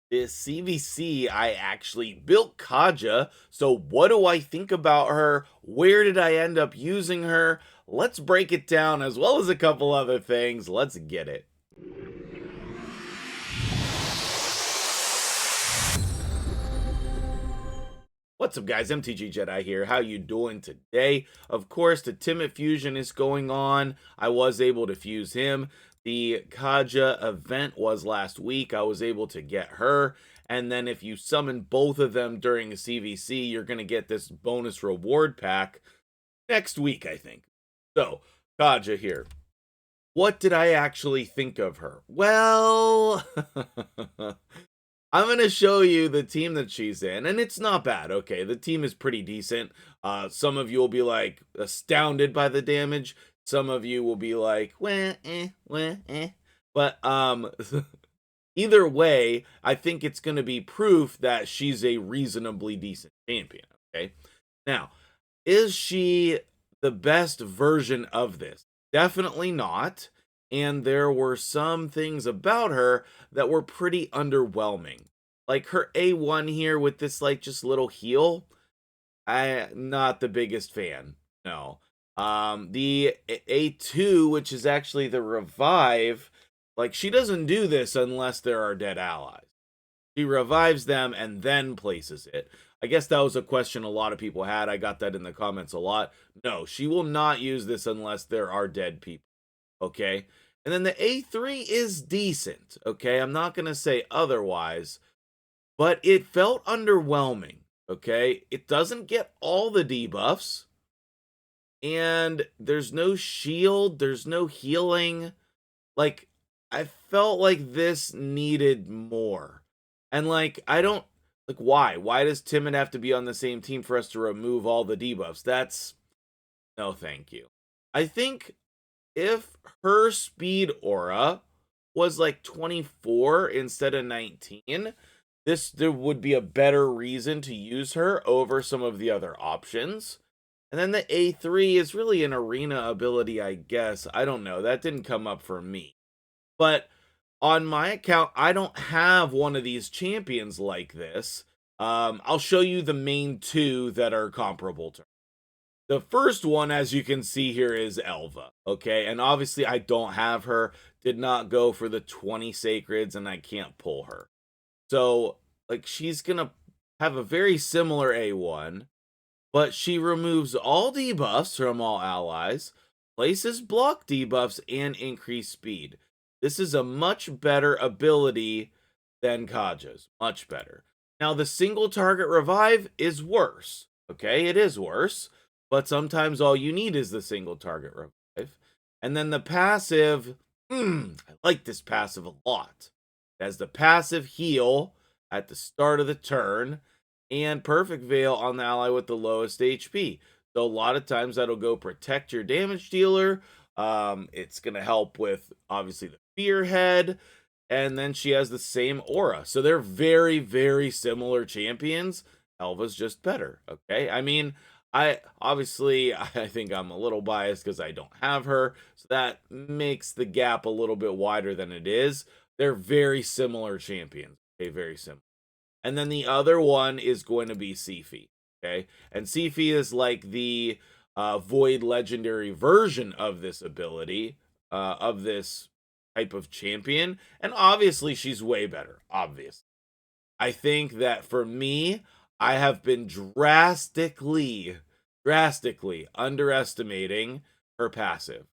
This CVC, I actually built Kaja. So, what do I think about her? Where did I end up using her? Let's break it down as well as a couple other things. Let's get it. What's up, guys? MtgJedi here. How you doing today? Of course, the Timid fusion is going on. I was able to fuse him. The Kaja event was last week. I was able to get her. And then if you summon both of them during a CVC, you're going to get this bonus reward pack next week, I think. So, Kaja here. What did I actually think of her? Well, I'm going to show you the team that she's in, and it's not bad. Okay, the team is pretty decent. Some of you will be like astounded by the damage. Some of you will be like, wah, wah, eh. But either way, I think it's going to be proof that she's a reasonably decent champion. Okay, now, is she the best version of this? Definitely not. And there were some things about her that were pretty underwhelming. Like her A1 here with this like just little heal. I'm not the biggest fan. No. The A2, which is actually the revive, like she doesn't do this unless there are dead allies. She revives them and then places it. I guess that was a question a lot of people had. I got that in the comments a lot. No, she will not use this unless there are dead people. Okay. And then the A3 is decent. Okay. I'm not going to say otherwise, but it felt underwhelming. Okay. It doesn't get all the debuffs, and there's no shield, there's no healing. Like, I felt like this needed more. And like, I don't like why? Why does Timid have to be on the same team for us to remove all the debuffs? That's no thank you. I think if her speed aura was like 24 instead of 19, there would be a better reason to use her over some of the other options. And then the A3 is really an arena ability, I guess. I don't know. That didn't come up for me. But on my account, I don't have one of these champions like this. I'll show you the main two that are comparable to her. The first one, as you can see here, is Elva. Okay, and obviously I don't have her. Did not go for the 20 sacreds, and I can't pull her. So, like, she's gonna have a very similar A1, but she removes all debuffs from all allies, places block debuffs, and increased speed. This is a much better ability than Kaja's. Much better. Now, the single target revive is worse. Okay, it is worse, but sometimes all you need is the single target revive. And then the passive, I like this passive a lot. It has the passive heal at the start of the turn, and perfect veil on the ally with the lowest HP. So a lot of times that'll go protect your damage dealer. It's gonna help with obviously the fear head, and then she has the same aura. So they're very, very similar champions. Elva's just better. Okay, I mean, I think I'm a little biased because I don't have her, so that makes the gap a little bit wider than it is. They're very similar champions. Okay, very similar. And then the other one is going to be Sifi. Okay. And Sifi is like the Void legendary version of this ability, of this type of champion. And obviously, she's way better. Obvious. I think that for me, I have been drastically underestimating her passive.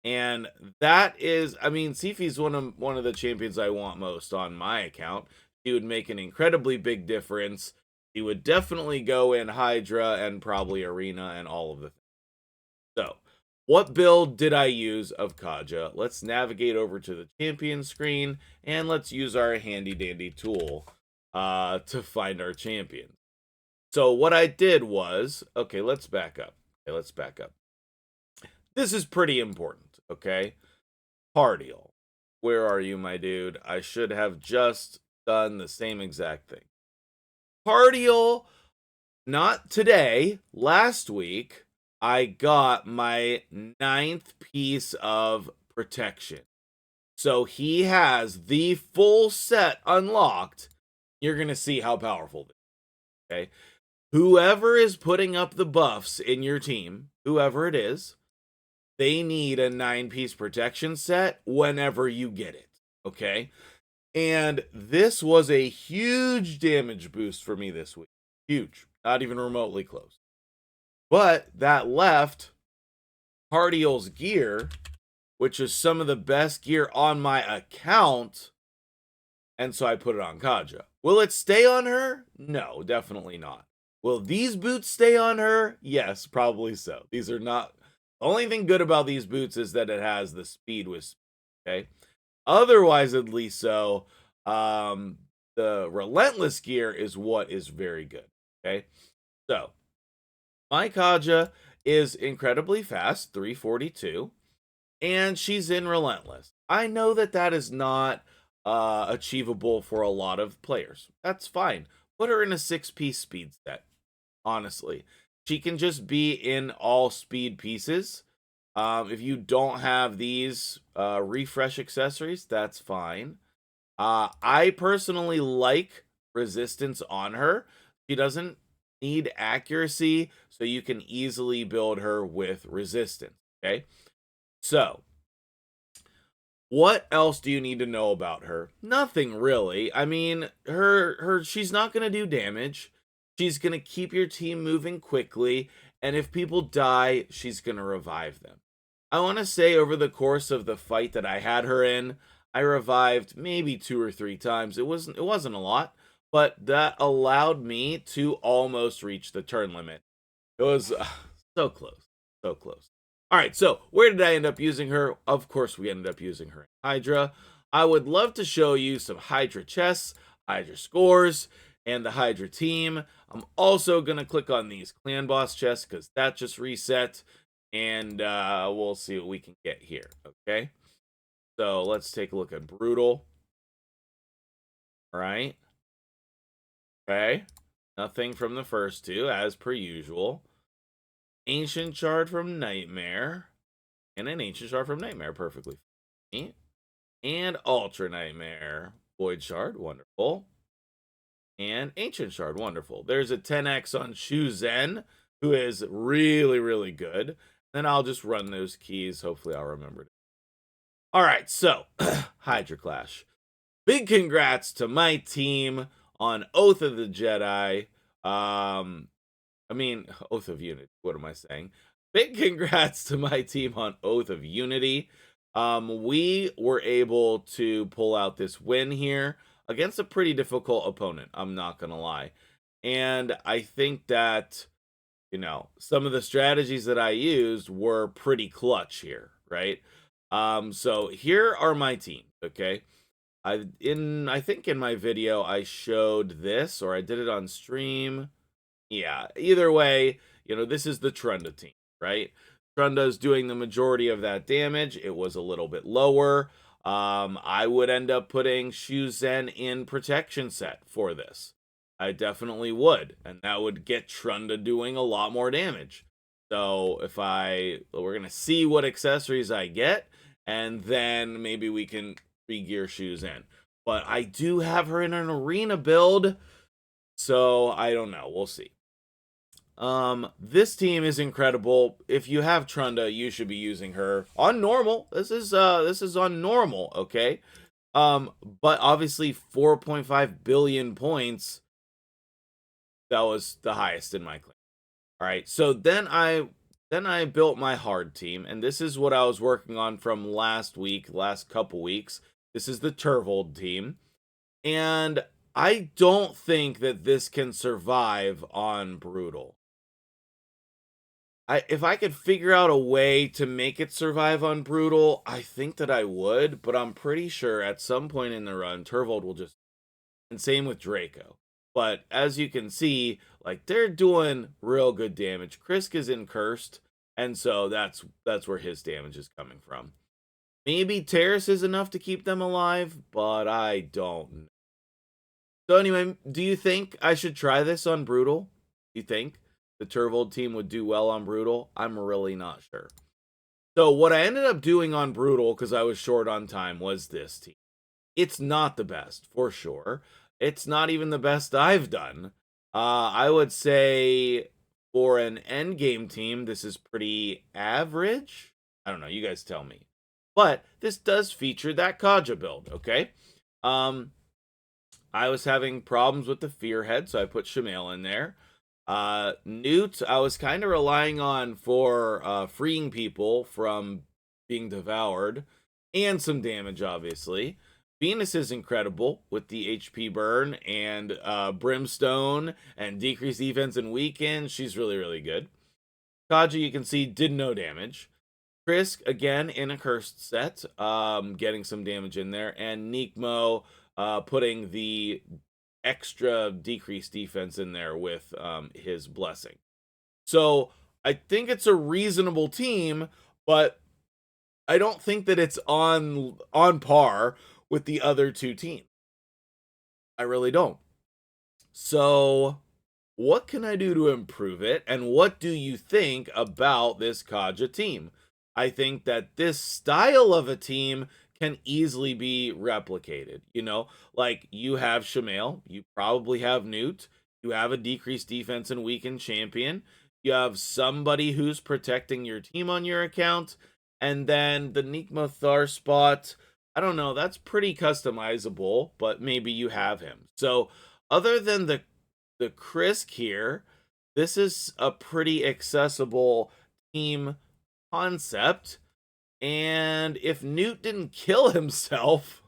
And that is, I mean, Sifi's one of the champions I want most on my account. He would make an incredibly big difference. He would definitely go in Hydra and probably Arena and all of the things. So, what build did I use of Kaja? Let's navigate over to the champion screen and let's use our handy dandy tool to find our champion. So what I did was, okay, let's back up. Okay, let's back up. This is pretty important, okay? Cardial. Where are you, my dude? I should have just done the same exact thing. Cardial, not today, last week, I got my 9th piece of protection. So he has the full set unlocked you're going to see how powerful this is, okay? Whoever is putting up the buffs in your team, whoever it is, they need a 9-piece protection set whenever you get it, okay? And this was a huge damage boost for me this week. Huge. Not even remotely close. But that left Cardiel's gear, which is some of the best gear on my account, and so I put it on Kaja. Will it stay on her? No, definitely not. Will these boots stay on her? Yes, probably so. These are not... The only thing good about these boots is that it has the speed with speed, okay? Otherwise, at least so, the Relentless gear is what is very good, okay? So, my Kaja is incredibly fast, 342, and she's in Relentless. I know that that is not achievable for a lot of players. That's fine. Put her in a 6-piece speed set, honestly. She can just be in all speed pieces. If you don't have these refresh accessories, that's fine. I personally like resistance on her. She doesn't need accuracy, so you can easily build her with resistance, okay? So, what else do you need to know about her? Nothing really. I mean, she's not going to do damage. She's going to keep your team moving quickly, and if people die, she's going to revive them. I want to say over the course of the fight that I had her in, I revived maybe 2 or 3 times. It wasn't a lot, but that allowed me to almost reach the turn limit. It was so close, so close. All right, so where did I end up using her? Of course, we ended up using her in Hydra. I would love to show you some Hydra chests, Hydra scores, and the Hydra team. I'm also going to click on these clan boss chests because that just reset, and we'll see what we can get here, okay? So let's take a look at Brutal. All right. Okay. Nothing from the first two, as per usual. Ancient Shard from Nightmare. And an Ancient Shard from Nightmare, perfectly fine. And Ultra Nightmare. Void Shard, wonderful. And Ancient Shard, wonderful. There's a 10x on Shu Zen, who is really, really good. Then I'll just run those keys. Hopefully I'll remember it. All right, so Hydra Clash. Big congrats to my team on Oath of the Jedi. I mean, Oath of Unity. What am I saying? Big congrats to my team on Oath of Unity. We were able to pull out this win here against a pretty difficult opponent. I'm not going to lie. And I think that, you know, some of the strategies that I used were pretty clutch here, right? So here are my team, okay? I think in my video I showed this, or I did it on stream. Yeah, either way, you know, this is the Trunda team, right? Trunda's doing the majority of that damage. It was a little bit lower. I would end up putting Shu Zen in protection set for this. I definitely would, and that would get Trunda doing a lot more damage. So we're gonna see what accessories I get, and then maybe we can re-gear Shu Zen. But I do have her in an arena build, so I don't know. We'll see. This team is incredible. If you have Trunda, you should be using her on normal. This is on normal, okay? But obviously 4.5 billion points, that was the highest in my claim. All right, so then I built my hard team, and this is what I was working on from last couple weeks. This is the Turvold team, and I don't think that this can survive on Brutal. If I could figure out a way to make it survive on Brutal, I think that I would, but I'm pretty sure at some point in the run, Turvold will just... And same with Draco. But as you can see, like, they're doing real good damage. Krisk is in Cursed, and so that's where his damage is coming from. Maybe Terrace is enough to keep them alive, but I don't know. So anyway, do you think I should try this on Brutal? You think the Turvold team would do well on Brutal? I'm really not sure. So what I ended up doing on Brutal, because I was short on time, was this team. It's not the best, for sure. it's not even the best I've done. I would say for an end game team, this is pretty average. I don't know, you guys tell me. But this does feature that Kaja build, okay? Um, I was having problems with the Fearhead, so I put Shamail in there. Newt, I was kind of relying on for freeing people from being devoured, and some damage, obviously. Venus is incredible with the HP burn and Brimstone and decreased defense and weaken. She's really, really good. Kaja, you can see, did no damage. Krisk, again, in a cursed set, getting some damage in there. And Nikmo putting the extra decreased defense in there with his blessing. So I think it's a reasonable team, but I don't think that it's on par with the other two teams. I really don't. So what can I do to improve it? And what do you think about this Kaja team? I think that this style of a team can easily be replicated. You know, like you have Shamail, you probably have Newt, you have a decreased defense and weakened champion, you have somebody who's protecting your team on your account, and then the Nikmo Thar spot. I don't know, that's pretty customizable, but maybe you have him. So other than the Krisk here, this is a pretty accessible team concept. And if Newt didn't kill himself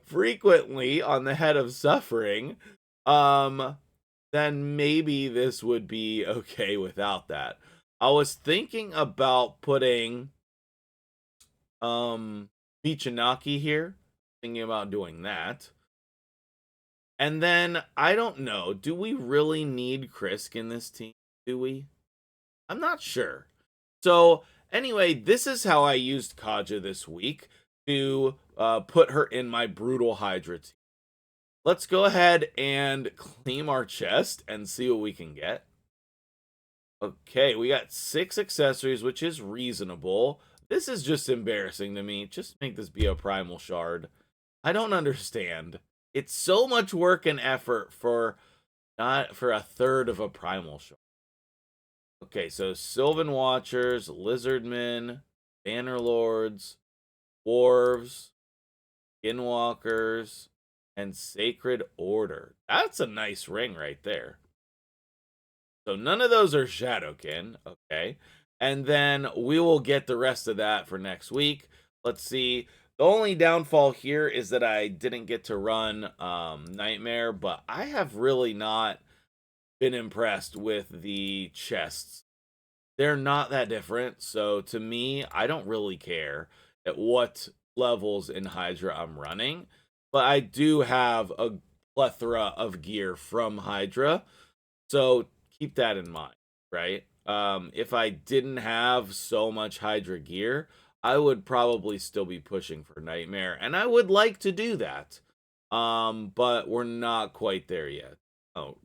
frequently on the Head of Suffering, then maybe this would be okay without that. I was thinking about putting Michinaki here, thinking about doing that. And then, I don't know, do we really need Krisk in this team? Do we? I'm not sure. So, anyway, this is how I used Kaja this week to put her in my Brutal Hydra team. Let's go ahead and claim our chest and see what we can get. Okay, we got 6 accessories, which is reasonable. This is just embarrassing to me. Just make this be a Primal Shard. I don't understand. It's so much work and effort for not for a third of a Primal Shard. Okay, so Sylvan Watchers, Lizardmen, Bannerlords, Dwarves, Skinwalkers, and Sacred Order. That's a nice ring right there. So none of those are Shadowkin, okay? And then we will get the rest of that for next week. Let's see. The only downfall here is that I didn't get to run Nightmare, but I have really not been impressed with the chests. They're not that different, so to me, I don't really care at what levels in Hydra I'm running, but I do have a plethora of gear from Hydra, so keep that in mind, right? If I didn't have so much Hydra gear, I would probably still be pushing for Nightmare, and I would like to do that, but we're not quite there yet. Oh,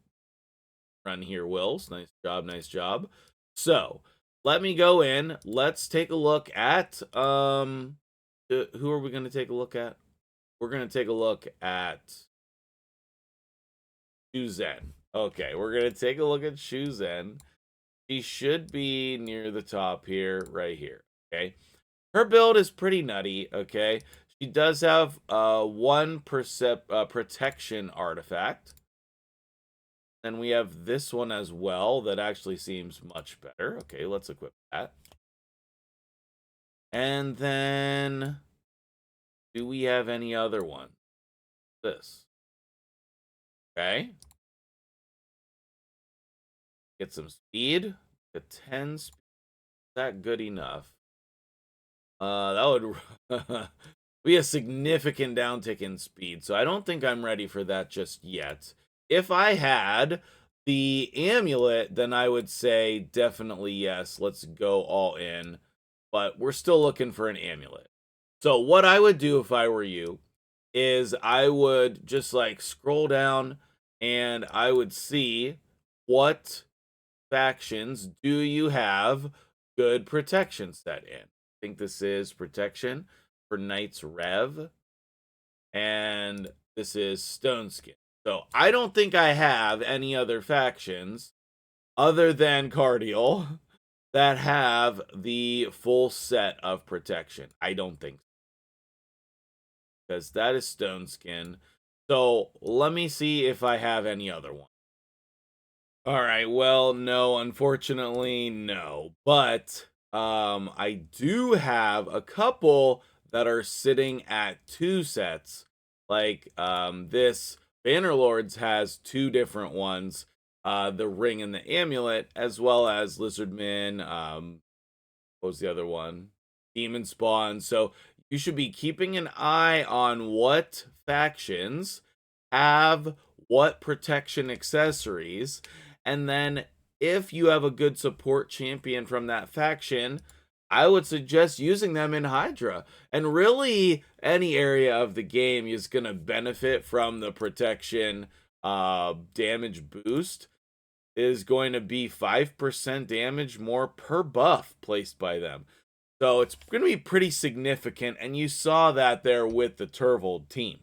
run here, Wills. Nice job, nice job. So, let me go in. Let's take a look at, who are we going to take a look at? We're going to take a look at Shuzen. Okay, we're going to take a look at Shuzen. She should be near the top here, right here, okay? Her build is pretty nutty, okay? She does have 1 protection artifact. Then we have this one as well that actually seems much better. Okay, let's equip that. And then, do we have any other one? This. Okay. Get some speed. Get 10 speed. Is that good enough? That would be a significant downtick in speed, so I don't think I'm ready for that just yet. If I had the amulet, then I would say definitely yes, let's go all in. But we're still looking for an amulet. So what I would do if I were you is I would just like scroll down and I would see what factions do you have good protection set in. I think this is protection for Knights Rev. And This is Stone Skin. So I don't think I have any other factions other than Cardial that have the full set of protection. I don't think so, because that is Stone Skin. So let me see if I have any other one. All right, well, no, unfortunately, no. But I do have a couple that are sitting at two sets. Like this Bannerlords has two different ones, the ring and the amulet, as well as Lizardman, what was the other one? Demon Spawn. So you should be keeping an eye on what factions have what protection accessories. And then if you have a good support champion from that faction, I would suggest using them in Hydra. And really, any area of the game is going to benefit from the protection damage boost is going to be 5% damage more per buff placed by them. So it's going to be pretty significant, and you saw that there with the Turvold team.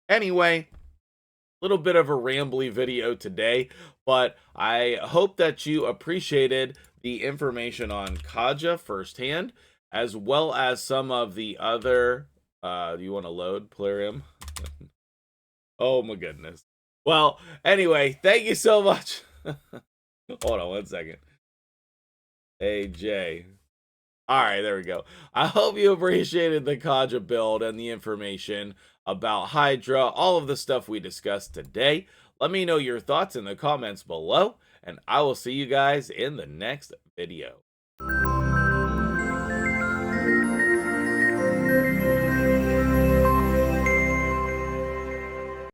Anyway, a little bit of a rambly video today, but I hope that you appreciated the information on Kaja firsthand, as well as some of the other, do you want to load Plarium? Oh my goodness. Well, anyway, thank you so much. Hold on one second. Hey, Jay. All right, there we go. I hope you appreciated the Kaja build and the information about Hydra, all of the stuff we discussed today. Let me know your thoughts in the comments below, and I will see you guys in the next video.